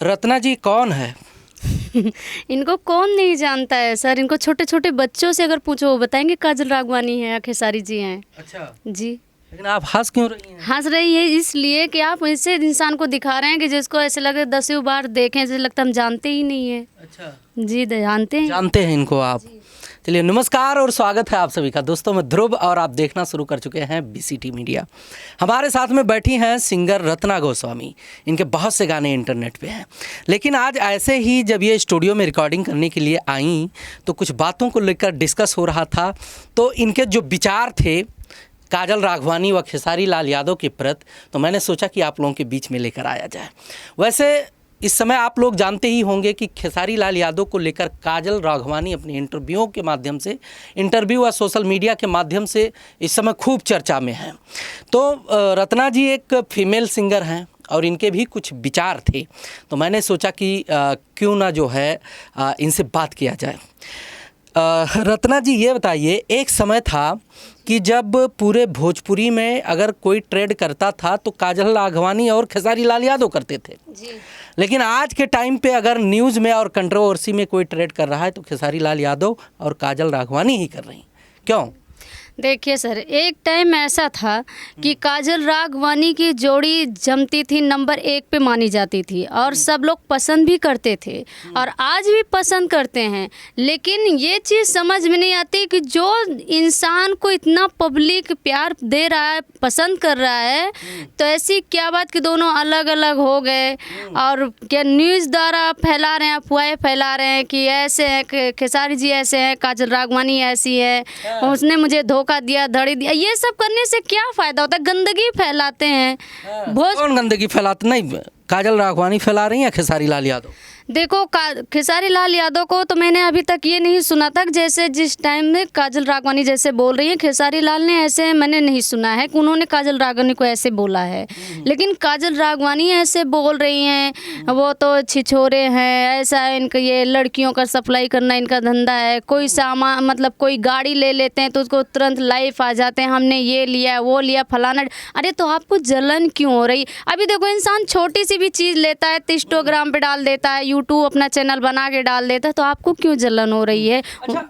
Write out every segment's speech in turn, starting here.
रत्ना जी कौन है? इनको कौन नहीं जानता है सर। इनको छोटे छोटे बच्चों से अगर पूछो वो बताएंगे काजल राघवानी है या खेसारी जी हैं। अच्छा, जी। लेकिन आप हंस क्यों रही हैं? हंस रही है इसलिए कि आप ऐसे इंसान को दिखा रहे हैं कि जिसको ऐसे लगे 10 बार देखें, ऐसे लगता हम जानते ही नहीं है। अच्छा, जी जानते हैं। जानते हैं इनको आप। चलिए, नमस्कार और स्वागत है आप सभी का। दोस्तों, मैं ध्रुव और आप देखना शुरू कर चुके हैं बीसीटी मीडिया। हमारे साथ में बैठी हैं सिंगर रत्ना गोस्वामी। इनके बहुत से गाने इंटरनेट पे हैं, लेकिन आज ऐसे ही जब ये स्टूडियो में रिकॉर्डिंग करने के लिए आई तो कुछ बातों को लेकर डिस्कस हो रहा था। तो इनके जो विचार थे काजल राघवानी व खेसारी लाल यादव के प्रति, तो मैंने सोचा कि आप लोगों के बीच में लेकर आया जाए। वैसे इस समय आप लोग जानते ही होंगे कि खेसारी लाल यादव को लेकर काजल राघवानी अपने इंटरव्यूओं के माध्यम से, इंटरव्यू व सोशल मीडिया के माध्यम से इस समय खूब चर्चा में हैं। तो रत्ना जी एक फीमेल सिंगर हैं और इनके भी कुछ विचार थे, तो मैंने सोचा कि क्यों ना जो है इनसे बात किया जाए। रत्ना जी, ये बताइए, एक समय था कि जब पूरे भोजपुरी में अगर कोई ट्रेड करता था तो काजल राघवानी और खेसारी लाल यादव करते थे जी। लेकिन आज के टाइम पे अगर न्यूज़ में और कंट्रोवर्सी में कोई ट्रेड कर रहा है तो खेसारी लाल यादव और काजल राघवानी ही कर रही हैं। क्यों? देखिए सर, एक टाइम ऐसा था कि काजल राघवानी की जोड़ी जमती थी, नंबर 1 पे मानी जाती थी और सब लोग पसंद भी करते थे और आज भी पसंद करते हैं। लेकिन ये चीज़ समझ में नहीं आती कि जो इंसान को इतना पब्लिक प्यार दे रहा है, पसंद कर रहा है, तो ऐसी क्या बात कि दोनों अलग अलग हो गए और क्या न्यूज़ द्वारा फैला रहे हैं, अफवाहें फैला रहे हैं कि ऐसे हैं, खेसारी जी ऐसे हैं, काजल राघवानी ऐसी है, उसने मुझे धोखा दिया, धड़ी दिया। ये सब करने से क्या फायदा होता है? गंदगी फैलाते हैं। कौन गंदगी फैलाते? नहीं, काजल राघवानी फैला रही हैं, खेसारी लाल यादव। देखो, खेसारी लाल यादव को तो मैंने अभी तक ये नहीं सुना था जैसे जिस टाइम में काजल राघवानी जैसे बोल रही है, खेसारी लाल ने ऐसे मैंने नहीं सुना है कि उन्होंने काजल राघवानी को ऐसे बोला है। लेकिन काजल राघवानी ऐसे बोल रही हैं, वो तो छिछोरे हैं, ऐसा है, इनका ये लड़कियों का सप्लाई करना इनका धंधा है। कोई सामान, मतलब कोई गाड़ी ले लेते हैं तो उसको तुरंत लाइव आ जाते हैं, हमने ये लिया वो लिया फलाना। अरे तो आपको जलन क्यों हो रही? अभी देखो, इंसान छोटी सी भी चीज़ लेता है तो इंस्टाग्राम पे डाल देता है, यूट्यूब अपना चैनल बना के डाल देता है, तो आपको क्यों जलन हो रही है? अच्छा,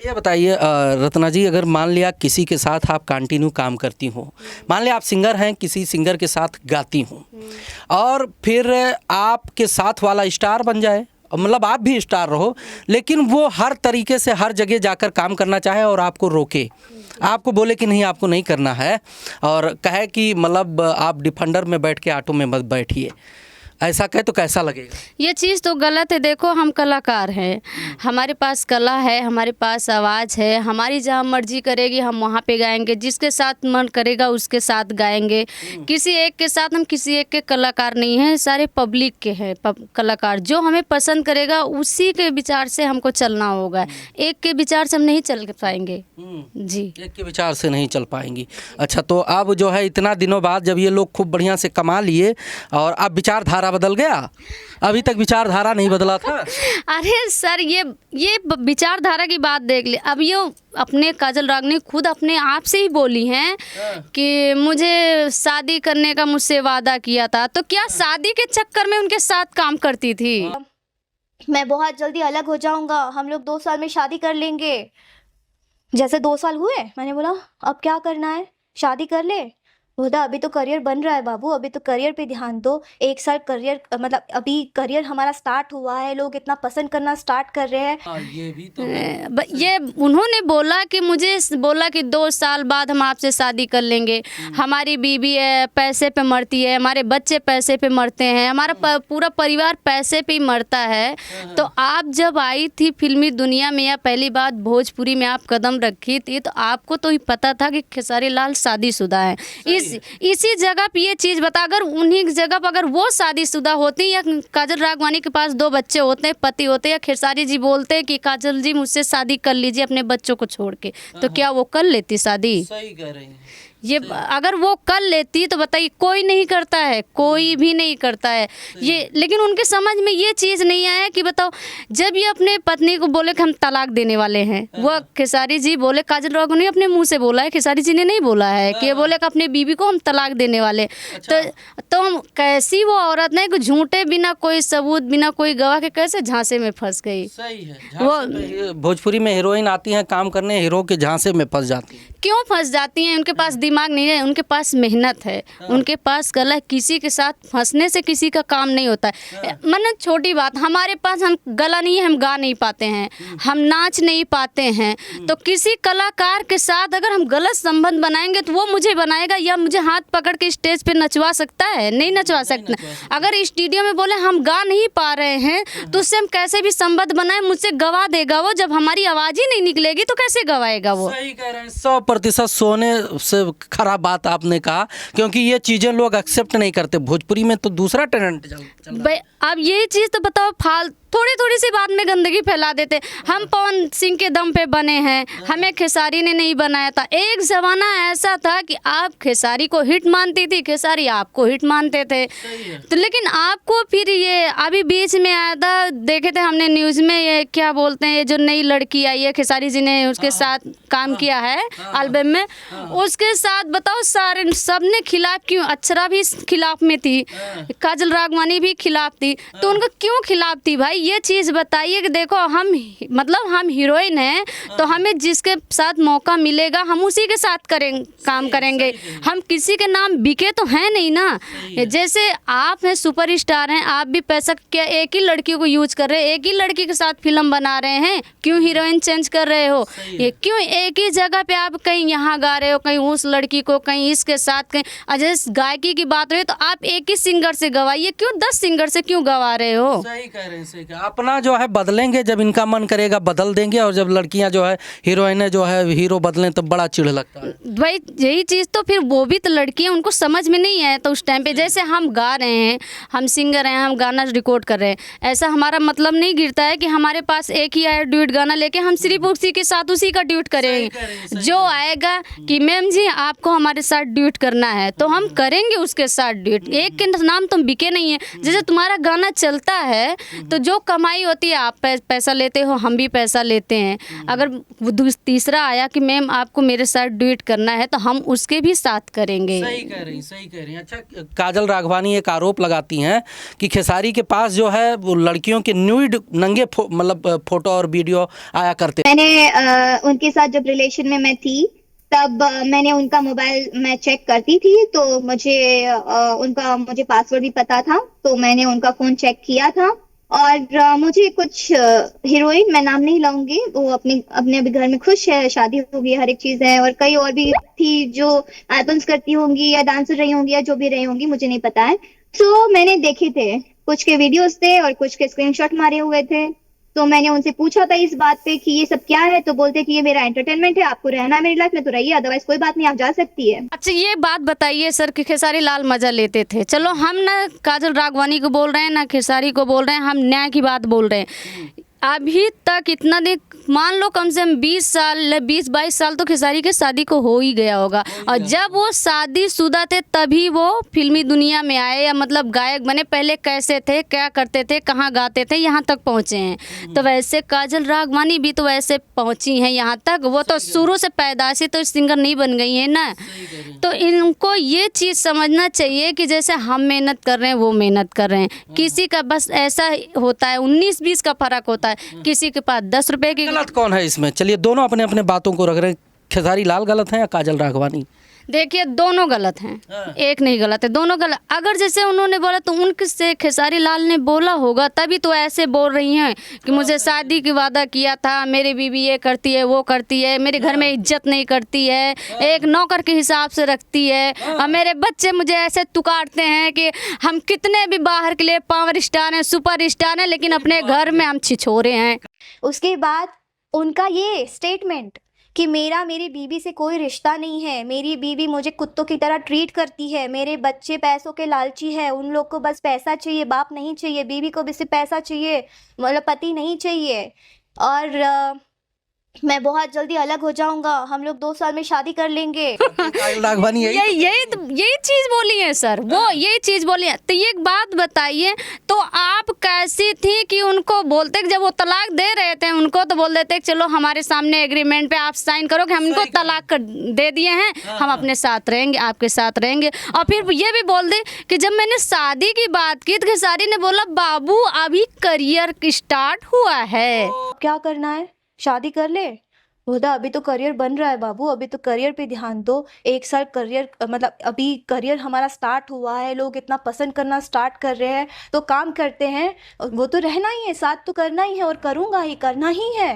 ये बताइए रत्ना जी, अगर मान लिया किसी के साथ आप कंटिन्यू काम करती हो, मान लिया आप सिंगर हैं, किसी सिंगर के साथ गाती हो और फिर आपके साथ वाला स्टार बन जाए, मतलब आप भी स्टार रहो, लेकिन वो हर तरीके से हर जगह जाकर काम करना चाहे और आपको रोके, आपको बोले कि नहीं आपको नहीं करना है और कहे कि मतलब आप डिफेंडर में बैठ के ऑटो में मत बैठिए, ऐसा कहे तो कैसा लगेगा? ये चीज़ तो गलत है। देखो, हम कलाकार हैं, हमारे पास कला है, हमारे पास आवाज़ है, हमारी जहाँ मर्जी करेगी हम वहाँ पे गाएंगे, जिसके साथ मन करेगा उसके साथ गाएंगे। किसी एक के साथ, हम किसी एक के कलाकार नहीं हैं, सारे पब्लिक के हैं कलाकार। जो हमें पसंद करेगा उसी के विचार से हमको चलना होगा, एक के विचार से हम नहीं चल पाएंगे। जी, एक के विचार से नहीं चल पाएंगी। अच्छा, तो अब जो है इतना दिनों बाद जब ये लोग खूब बढ़िया से कमा लिए और अब विचारधारा बदल गया, अभी तक विचारधारा नहीं बदला था। अरे सर, ये विचारधारा की बात देख ले। अब ये अपने काजल राघवानी ने खुद अपने आप से ही बोली हैं कि मुझे शादी करने का मुझसे वादा किया था, तो क्या शादी के चक्कर में उनके साथ काम करती थी? मैं बहुत जल्दी अलग हो जाऊंगा, हम लोग 2 साल में शादी कर लेंगे। जैसे 2 साल हुए, मैंने बोला अब क्या करना है, शादी कर ले। बोला अभी तो करियर बन रहा है बाबू, अभी तो करियर पे ध्यान दो। 1 साल करियर, मतलब अभी करियर हमारा स्टार्ट हुआ है, लोग इतना पसंद करना स्टार्ट कर रहे हैं। ये भी तो ये उन्होंने बोला कि मुझे बोला कि 2 साल बाद हम आपसे शादी कर लेंगे, हमारी बीवी है पैसे पे मरती है, हमारे बच्चे पैसे पे मरते हैं, हमारा पूरा परिवार पैसे पे ही मरता है। तो आप जब आई थी फिल्मी दुनिया में या पहली बात भोजपुरी में आप कदम रखी थी, तो आपको तो ही पता था कि खेसारी लाल शादीशुदा है। इसी जगह पे ये चीज़ बता, अगर उन्हीं जगह पर अगर वो शादीशुदा होती या काजल राघवानी के पास 2 बच्चे होते, पति होते, या खेसारी जी बोलते कि काजल जी मुझसे शादी कर लीजिए अपने बच्चों को छोड़ के, तो क्या वो कर लेती शादी? सही कह रही हैं। ये अगर वो कर लेती तो बताइए, कोई नहीं करता है, कोई भी नहीं करता है ये। लेकिन उनके समझ में ये चीज़ नहीं आया कि बताओ, जब ये अपने पत्नी को बोले कि हम तलाक देने वाले हैं, वो खेसारी जी बोले, काजल राघवानी ने अपने मुंह से बोला है, खेसारी जी ने नहीं बोला है कि ये बोले कि अपने बीवी को हम तलाक देने वाले। तो हम कैसी वो औरत नहीं कि झूठे बिना कोई सबूत बिना कोई गवाह के कैसे झांसे में फंस गई। सही है। वो भोजपुरी में हीरोइन आती हैं काम करने, हीरो के झांसे में फंस जाती हैं। क्यों फंस जाती हैं? उनके पास दिमाग नहीं है, उनके पास मेहनत है, उनके पास कला है। किसी के साथ फंसने से किसी का काम नहीं होता है। मतलब छोटी बात, हमारे पास हम गला नहीं है, हम गा नहीं पाते हैं, हम नाच नहीं पाते हैं, तो किसी कलाकार के साथ अगर हम गलत संबंध बनाएंगे तो वो मुझे बनाएगा या मुझे हाथ पकड़ के स्टेज पे नचवा सकता है? नहीं नचवा सकता। अगर स्टूडियो में बोले हम गा नहीं पा रहे हैं तो उससे हम कैसे भी संबंध बनाए, मुझसे गवा देगा वो। जब हमारी आवाज़ ही नहीं निकलेगी तो कैसे गवाएगा वो? सही कह रहे हैं। 100% सोने से खराब बात आपने कहा, क्योंकि ये चीज़ें लोग एक्सेप्ट नहीं करते। भोजपुरी में तो दूसरा टैलेंट चल रहा है। अब यही चीज़ तो बताओ, थोड़ी थोड़ी सी बात में गंदगी फैला देते। हम पवन सिंह के दम पे बने हैं, हमें खेसारी ने नहीं बनाया था। एक ज़माना ऐसा था कि आप खेसारी को हिट मानती थी, खेसारी आपको हिट मानते थे। तो लेकिन आपको फिर ये अभी बीच में आया था, देखे थे हमने न्यूज़ में, ये क्या बोलते हैं, ये जो नई लड़की आई है, खेसारी जी ने उसके साथ काम किया है एल्बम में, उसके साथ बताओ सारे सबने खिलाफ क्यों? अक्षरा भी खिलाफ में थी, काजल राघवानी भी खिलाफ थी, तो उनका क्यों खिलाफ थी भाई? ये चीज़ बताइए कि देखो हम मतलब हम हीरोइन हैं तो हमें जिसके साथ मौका मिलेगा हम उसी के साथ काम करेंगे। हम किसी के नाम बिके तो हैं नहीं ना। जैसे आप हैं, सुपरस्टार हैं, आप भी पैसा क्या एक ही लड़की को यूज कर रहे हैं, एक ही लड़की के साथ फिल्म बना रहे हैं, क्यों हीरोइन चेंज कर रहे हो? ये क्यों एक ही जगह पे आप कहीं यहाँ गा रहे हो, कहीं उस लड़की को, कहीं इसके साथ, कहीं अजय गायकी की बात रही तो आप एक ही सिंगर से गवाइए, क्यों 10 सिंगर से क्यों गवा रहे हो? सही कह रहे हैं, सही कह। अपना जो है बदलेंगे, जब इनका मन करेगा बदल देंगे, और जब लड़कियां जो है हीरोइनें जो है हीरो बदलें तो बड़ा चिढ़ लगता है भाई। यही चीज़ तो फिर वो भी तो लड़कियां, उनको समझ में नहीं आया तो उस टाइम पे, जैसे हम गा रहे हैं, हम सिंगर हैं, हम गाना रिकॉर्ड कर रहे हैं, ऐसा हमारा मतलब नहीं गिरता है कि हमारे पास एक ही आया ड्यूट गाना लेके हम सिर्फ उसी के साथ उसी का ड्यूट करेंगे। जो आएगा कि मैम जी आपको हमारे साथ ड्यूट करना है तो हम करेंगे उसके साथ ड्यूट। एक के नाम तुम बिके नहीं है। जैसे तुम्हारा गाना चलता है तो जो कमाई होती है, आप पैसा लेते हो, हम भी पैसा लेते हैं। अगर वो तीसरा आया कि मैम आपको मेरे साथ ड्यूट करना है तो हम उसके भी साथ करेंगे। सही कह रही, सही कह रही। अच्छा, काजल राघवानी एक आरोप लगाती हैं कि खेसारी के पास जो है वो लड़कियों के न्यूड नंगे मतलब फोटो और वीडियो आया करते। मैंने उनके साथ जब रिलेशन में मैं थी तब मैंने उनका मोबाइल मैं चेक करती थी, तो मुझे पासवर्ड भी पता था, तो मैंने उनका फोन चेक किया था। और मुझे कुछ हीरोइन, मैं नाम नहीं लाऊंगी, वो अपने अभी घर में खुश है, शादी हो गई, हर एक चीज है, और कई और भी थी जो एल्बम्स करती होंगी या डांसर रही होंगी या जो भी रही होंगी, मुझे नहीं पता है। तो मैंने देखे थे, कुछ के वीडियोस थे और कुछ के स्क्रीनशॉट मारे हुए थे। तो मैंने उनसे पूछा था इस बात पे कि ये सब क्या है, तो बोलते कि ये मेरा एंटरटेनमेंट है, आपको रहना है मेरी लाइफ में तो रहिए, अदरवाइज कोई बात नहीं, आप जा सकती है। अच्छा, ये बात बताइए सर कि खेसारी लाल मजा लेते थे। चलो हम ना काजल राघवानी को बोल रहे हैं ना खेसारी को बोल रहे हैं, हम न्याय की बात बोल रहे हैं। अभी तक इतना दिन, मान लो कम से कम 20-22 साल तो खेसारी के शादी को हो ही गया होगा। और जब वो शादीशुदा थे तभी वो फिल्मी दुनिया में आए, या मतलब गायक बने। पहले कैसे थे, क्या करते थे, कहाँ गाते थे, यहाँ तक पहुँचे हैं। तो वैसे काजल राघवानी भी तो वैसे पहुँची हैं यहाँ तक। वो तो शुरू से पैदाइशी तो सिंगर नहीं बन गई है ना। तो इनको ये चीज़ समझना चाहिए कि जैसे हम मेहनत कर रहे हैं वो मेहनत कर रहे हैं। किसी का बस ऐसा होता है, 19-20 का फ़र्क होता है, किसी के पास 10 रुपए की। गलत कौन है इसमें? चलिए दोनों अपने अपने बातों को रख रहे हैं। खेसारी लाल गलत है या काजल राघवानी? देखिए दोनों गलत हैं, एक नहीं गलत है, दोनों गलत। अगर जैसे उन्होंने बोला तो उनसे खेसारी लाल ने बोला होगा तभी तो ऐसे बोल रही हैं कि मुझे शादी की वादा किया था, मेरी बीवी ये करती है वो करती है, मेरे घर में इज्जत नहीं करती है, एक नौकर के हिसाब से रखती है, और मेरे बच्चे मुझे ऐसे तुकारते हैं कि हम कितने भी बाहर के लिए पावर स्टार हैं, सुपर स्टार हैं, लेकिन अपने घर में हम छिछोरे हैं। उसके बाद उनका ये स्टेटमेंट कि मेरी बीवी से कोई रिश्ता नहीं है, मेरी बीवी मुझे कुत्तों की तरह ट्रीट करती है, मेरे बच्चे पैसों के लालची है, उन लोग को बस पैसा चाहिए, बाप नहीं चाहिए, बीवी को भी सिर्फ पैसा चाहिए, मतलब पति नहीं चाहिए। और मैं बहुत जल्दी अलग हो जाऊंगा, हम लोग 2 साल में शादी कर लेंगे। काजल राघवानी यही चीज बोली है सर, वो यही चीज बोली है। तो ये एक बात बताइए, तो आप कैसी थी कि उनको बोलते कि जब वो तलाक दे रहे थे उनको, तो बोल देते कि चलो हमारे सामने एग्रीमेंट पे आप साइन करो कि हम इनको तलाक कर दे दिए हैं, हम अपने साथ रहेंगे, आपके साथ रहेंगे। और फिर ये भी बोल दे कि जब मैंने शादी की बात की तो खेसारी ने बोला बाबू अभी करियर स्टार्ट हुआ है। क्या करना है, शादी कर ले। बोला अभी तो करियर बन रहा है बाबू, अभी तो करियर पे ध्यान दो। 1 साल करियर, मतलब अभी करियर हमारा स्टार्ट हुआ है, लोग इतना पसंद करना स्टार्ट कर रहे हैं, तो काम करते हैं। और वो तो रहना ही है, साथ तो करना ही है, और करूँगा ही, करना ही है।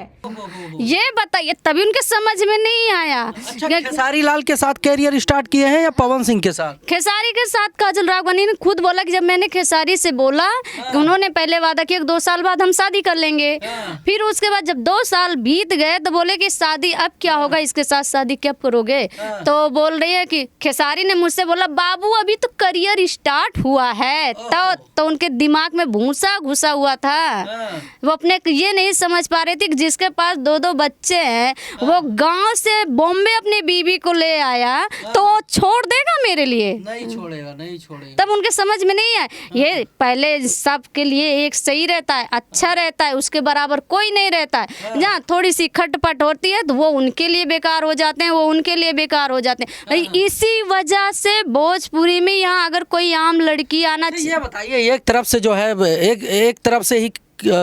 ये बताइए, तभी उनके समझ में नहीं आया। अच्छा, खेसारी लाल के साथ कैरियर स्टार्ट किए हैं या पवन सिंह के साथ? खेसारी के साथ काजल राघवानी ने खुद बोला कि जब मैंने खेसारी से बोला कि उन्होंने पहले वादा किया कि 2 साल बाद हम शादी कर लेंगे, फिर उसके बाद जब 2 साल बीत गए तो बोले कि शादी अब क्या होगा, इसके साथ शादी कब करोगे? तो बोल रही है कि खेसारी ने मुझसे बोला बाबू अभी तो करियर स्टार्ट हुआ है। तो उनके दिमाग में भूसा घुसा हुआ था, वो अपने ये नहीं समझ पा रही थी कि जिसके पास 2-2 बच्चे हैं वो गांव से बॉम्बे अपनी बीवी को ले आया तो वो छोड़ देगा मेरे लिए? नहीं छोड़ेगा, नहीं छोड़ेगा। तब उनके समझ में नहीं आया। ये पहले सबके लिए एक सही रहता है, अच्छा रहता है, उसके बराबर कोई नहीं रहता है। जहाँ थोड़ी सी खटपट होती है तो वो उनके लिए बेकार हो जाते हैं, वो उनके लिए बेकार हो जाते हैं। इसी वजह से भोजपुरी में यहाँ अगर कोई आम लड़की आना ये बताइए, एक तरफ से जो है एक तरफ से ही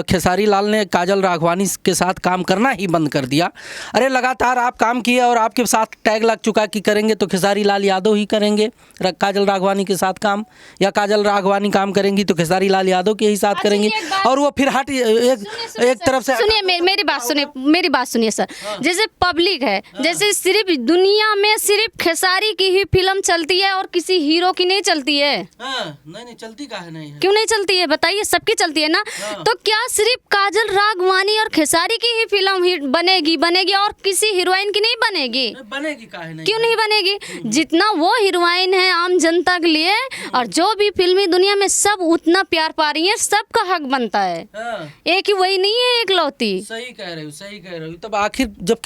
खेसारी लाल ने काजल राघवानी के साथ काम करना ही बंद कर दिया। अरे लगातार आप काम किए और आपके साथ टैग लग चुका कि करेंगे तो खेसारी लाल यादव ही करेंगे काजल राघवानी के साथ काम, या काजल राघवानी काम करेंगी तो खेसारी लाल यादव के ही साथ करेंगे, और वो फिर हट एक तरफ से। सुनिए मेरी बात सुनिए सर। जैसे पब्लिक है, जैसे सिर्फ दुनिया में सिर्फ खेसारी की ही फिल्म चलती है और किसी हीरो की नहीं चलती है। नहीं चलती काहे नहीं है? क्यों नहीं चलती है बताइए? सबकी चलती है ना। तो क्या सिर्फ काजल राघवानी और खेसारी की ही फिल्म हिट बनेगी और किसी हीरोइन की नहीं बनेगी? बनेगी काहे नहीं? क्यों नहीं बनेगी? जितना वो हीरोइन है आम जनता के लिए, और जो भी फिल्मी दुनिया में सब उतना प्यार पा रही है, सबका हक बनता है। एक ही वही नहीं है एकलौती। सही कह रहे हो। तब आखिर जब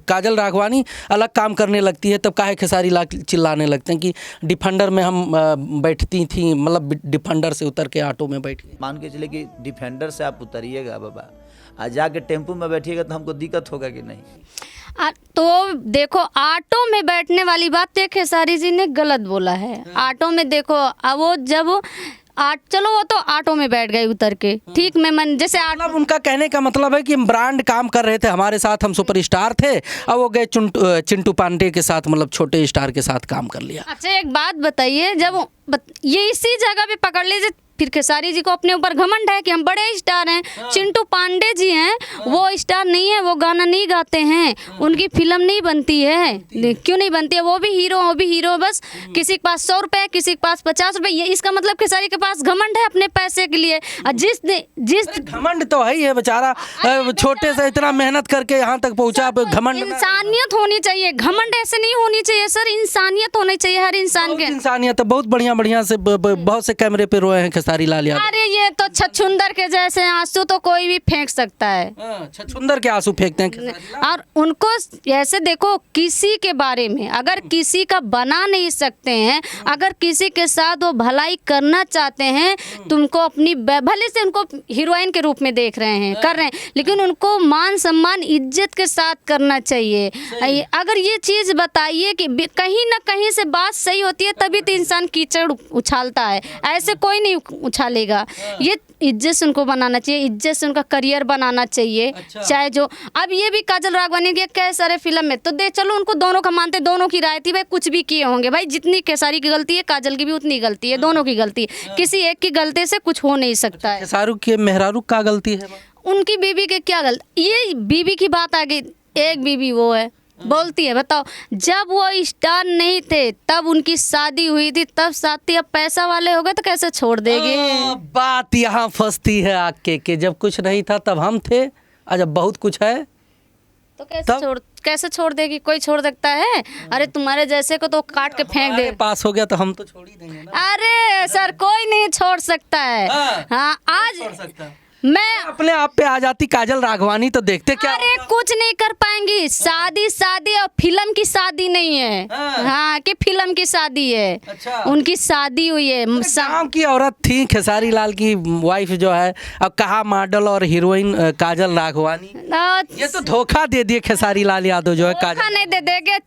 काजल राघवानी अलग काम करने लगती है तब काहे खेसारी लाल चिल्लाने लगते हैं कि डिफेंडर में हम बैठती थी, मतलब डिफेंडर से उतर के ऑटो में बैठ गई। मान के चले कि डिफेंडर से आप उतरिएगा बाबा, आज जाके टेम्पो में बैठिएगा तो हमको दिक्कत होगा कि नहीं? तो देखो, ऑटो में बैठने वाली बात तो खेसारी जी ने गलत बोला है। ऑटो में देखो, अब वो जब चलो वो तो ऑटो में बैठ गए उतर के, ठीक। मैं जैसे मतलब उनका कहने का मतलब है कि ब्रांड काम कर रहे थे हमारे साथ, हम सुपरस्टार थे, अब वो गए चिंटू पांडे के साथ, मतलब छोटे स्टार के साथ काम कर लिया। अच्छा एक बात बताइए, जब ये इसी जगह पे पकड़ लीजिए, फिर खेसारी जी को अपने ऊपर घमंड है कि हम बड़े स्टार हैं। चिंटू पांडे जी हैं, वो स्टार नहीं है, वो गाना नहीं गाते हैं, उनकी फिल्म नहीं बनती है। क्यों नहीं बनती है? वो भी हीरो बस किसी के पास 100 रुपए, किसी के पास 50 रुपए। ये इसका मतलब खेसारी के पास घमंड है अपने पैसे के लिए। जिस घमंड तो है ही है बेचारा, छोटे से इतना मेहनत करके यहाँ तक पहुँचा। घमंड, इंसानियत होनी चाहिए, घमंड ऐसे नहीं होनी चाहिए सर, इंसानियत होनी चाहिए हर इंसान के। इंसानियत बहुत बढ़िया से बहुत से कैमरे पे रोए हैं खेसारी लाल यादव। अरे ये तो छछुंदर के जैसे आंसू तो कोई भी फेंक सकता है। छछुंदर के आंसू फेंकते हैं। और उनको ऐसे देखो, किसी के बारे में अगर किसी का बना नहीं सकते हैं, अगर किसी के साथ वो भलाई करना चाहते हैं, तुमको अपनी भले से उनको हीरोइन के रूप में देख रहे हैं, कर रहे हैं, लेकिन उनको मान सम्मान इज्जत के साथ करना चाहिए। अगर ये चीज़ बताइए कि कहीं ना कहीं से बात सही होती है तभी तो इंसान कीचड़ उछालता है, ऐसे कोई नहीं उछालेगा। ये इज्जत से उनको बनाना चाहिए, इज्जत से उनका करियर बनाना चाहिए। अच्छा। चाहे जो अब ये भी काजल राघवानी के कई सारे फिल्म में तो चलो उनको दोनों का मानते, दोनों की राय थी भाई, कुछ भी किए होंगे भाई, जितनी खेसारी की गलती है काजल की भी उतनी गलती है, दोनों की गलती है, किसी एक की गलती से कुछ हो नहीं सकता है। शाहरुख के मेहरारू का गलती है? उनकी बीवी के क्या गलती? ये बीवी की बात आ गई, एक बीवी वो है बोलती है, बताओ जब वो स्टार नहीं थे तब उनकी शादी हुई थी, तब साथी, अब पैसा वाले हो गए तो कैसे छोड़ देंगे? बात यहाँ फंसती है आके कि जब कुछ नहीं था तब हम थे, और जब बहुत कुछ है तो कैसे छोड़ देगी? कोई छोड़ सकता है? अरे तुम्हारे जैसे को तो काट के फेंक दे। पास हो गया तो हम तो छोड़ ही देंगे ना। अरे सर कोई नहीं छोड़ सकता है। हाँ आज छोड़ सकता है। मैं अपने आप पे आ जाती काजल राघवानी तो देखते क्या अरे कुछ नहीं कर पाएंगी। शादी शादी और फिल्म की शादी नहीं है। हाँ। हाँ कि फिल्म की शादी है। अच्छा। उनकी शादी हुई है। गाँव की औरत थी खेसारी लाल की वाइफ जो है, अब कहा मॉडल और हीरोइन काजल राघवानी। ये तो धोखा दे दिए खेसारी लाल यादव जो है धोखा काजल। नहीं दे देंगे।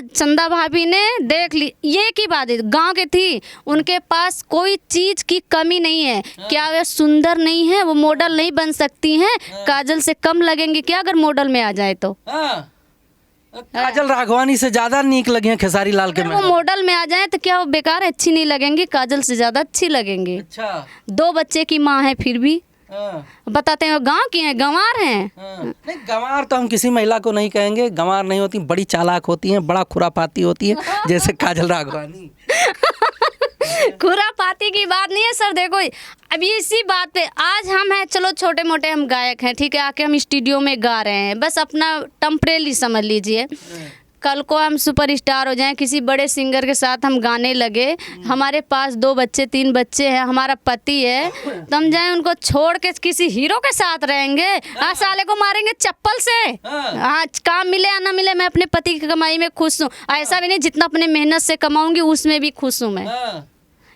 चंदा भाभी ने देख ली, ये की बात है, गांव की थी, उनके पास कोई चीज की कमी नहीं है। क्या वे सुंदर नहीं है? वो मॉडल नहीं बन सकती हैं? काजल से कम लगेंगी क्या अगर मॉडल में आ जाए तो? हाँ। काजल राघवानी से ज्यादा नीक लगी हैं खेसारी लाल के अगर वो मॉडल में आ जाए तो क्या वो बेकार अच्छी नहीं लगेंगी? काजल से ज्यादा अच्छी लगेंगी। अच्छा। 2 बच्चे की माँ है फिर भी हाँ। बताते हैं गांव की हैं, गंवार हैं। हाँ। नहीं, गंवार तो हम किसी महिला को नहीं कहेंगे, गंवार नहीं होती, बड़ी चालाक होती हैं, बड़ा खुरापाती होती है जैसे काजल राघवानी। खुरापाती की बात नहीं है सर। देखो अभी इसी बात पे आज हम हैं, चलो छोटे मोटे हम गायक हैं, ठीक है, आके हम स्टूडियो में गा रहे हैं, बस अपना टेम्परेरी समझ लीजिए। कल को हम सुपरस्टार हो जाएं, किसी बड़े सिंगर के साथ हम गाने लगे, हमारे पास 2 बच्चे 3 बच्चे हैं, हमारा पति है, तो हम जाएं उनको छोड़ के किसी हीरो के साथ रहेंगे? साले को मारेंगे चप्पल से। हाँ, काम मिले या ना मिले, मैं अपने पति की कमाई में खुश हूँ। ऐसा भी नहीं जितना अपने मेहनत से कमाऊंगी उसमें भी खुश हूँ मैं।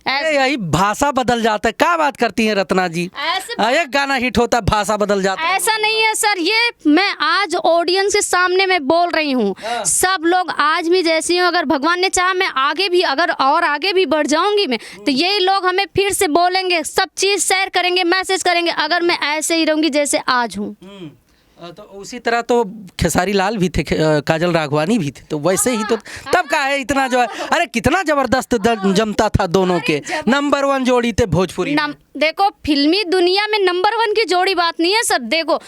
अरे यही भाषा बदल जाता है। क्या बात करती हैं रत्ना जी? ऐसे एक गाना हिट होता है, भाषा बदल जाता है। ऐसा नहीं है सर, ये मैं आज ऑडियंस के सामने मैं बोल रही हूँ। सब लोग आज भी जैसी हूँ, अगर भगवान ने चाहा मैं आगे भी अगर और आगे भी बढ़ जाऊंगी मैं, तो यही लोग हमें फिर से बोलेंगे, सब चीज़ शेयर करेंगे, मैसेज करेंगे, अगर मैं ऐसे ही रहूंगी जैसे आज हूँ। तो उसी तरह तो खेसारी लाल भी थे, काजल राघवानी भी थे, तो वैसे ही तो तब का है इतना जो है। अरे कितना जबरदस्त जमता था दोनों के, नंबर 1 जोड़ी थे भोजपुरी में। देखो फिल्मी दुनिया में नंबर 1 की जोड़ी बात नहीं है सर। देखो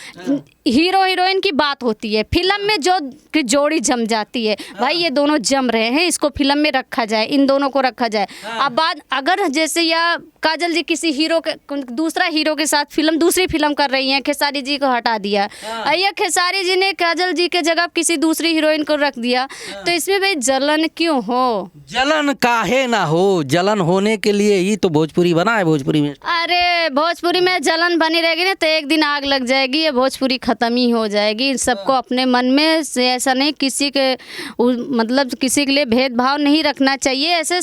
हीरो हीरोइन की बात होती है, फिल्म में जो की जोड़ी जम जाती है, भाई ये दोनों जम रहे हैं, इसको फिल्म में रखा जाए, इन दोनों को रखा जाए। अब बात अगर जैसे या काजल जी किसी हीरो के दूसरा हीरो के साथ दूसरी फिल्म कर रही हैं, खेसारी जी को हटा दिया, या खेसारी जी ने काजल जी के जगह किसी दूसरी हीरोइन को रख दिया, तो इसमें भाई जलन क्यों हो? जलन काहे ना हो, जलन होने के लिए ही तो भोजपुरी बना है। भोजपुरी में अरे भोजपुरी में जलन बनी रहेगी ना तो एक दिन आग लग जाएगी, ये भोजपुरी खत्म ही हो जाएगी। सबको अपने मन में से ऐसा नहीं, किसी के मतलब किसी के लिए भेदभाव नहीं रखना चाहिए। ऐसे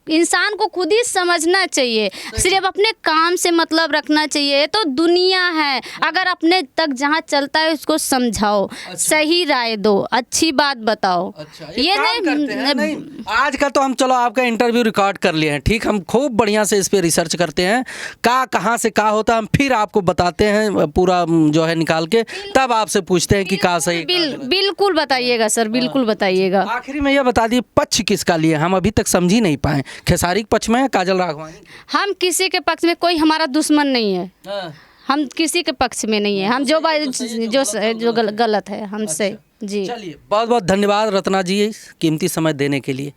इंसान को खुद ही समझना चाहिए, सिर्फ अपने काम से मतलब रखना चाहिए। ये तो दुनिया है, अगर अपने तक जहाँ चलता है उसको समझाओ, सही राय दो, अच्छी बात बताओ। ये नहीं, आज का तो हम चलो आपका इंटरव्यू रिकॉर्ड कर लिए हैं, ठीक, हम खूब बढ़िया से इस पे रिसर्च करते हैं, कहाँ से क्या होता है, हम फिर आपको बताते हैं पूरा जो है निकाल के, तब आपसे पूछते हैं कि कहाँ सही। बिल्कुल बताइएगा सर, बिल्कुल बताइएगा। आखिरी में यह बता दिए पक्ष किसका लिए, हम अभी तक समझ ही नहीं पाए, खेसारी के पक्ष में है काजल राघवानी? हम किसी के पक्ष में, कोई हमारा दुश्मन नहीं है, हम किसी के पक्ष में नहीं है, हम जो गलत है हमसे। जी चलिए, बहुत बहुत धन्यवाद रत्ना जी कीमती समय देने के लिए।